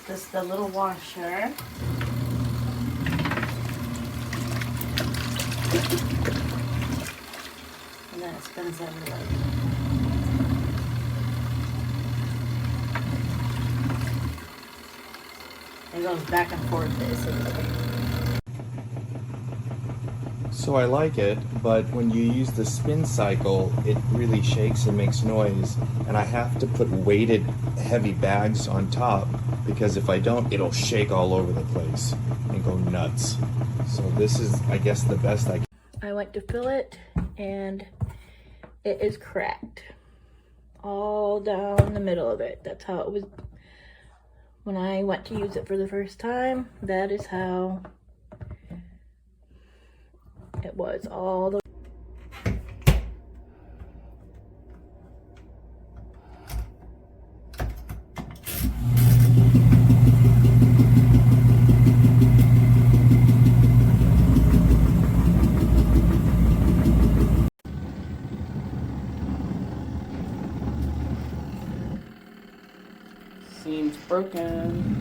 This is the little washer. And then it spins everywhere. It goes back and forth basically. So I like it, but when you use the spin cycle, it really shakes and makes noise, and I have to put weighted heavy bags on top, because if I don't, it'll shake all over the place and go nuts. So this is, I guess, the best I can. I went to fill it, and it is cracked. All down the middle of it. That's how it was when I went to use it for the first time. That is how it was all the seam's broken.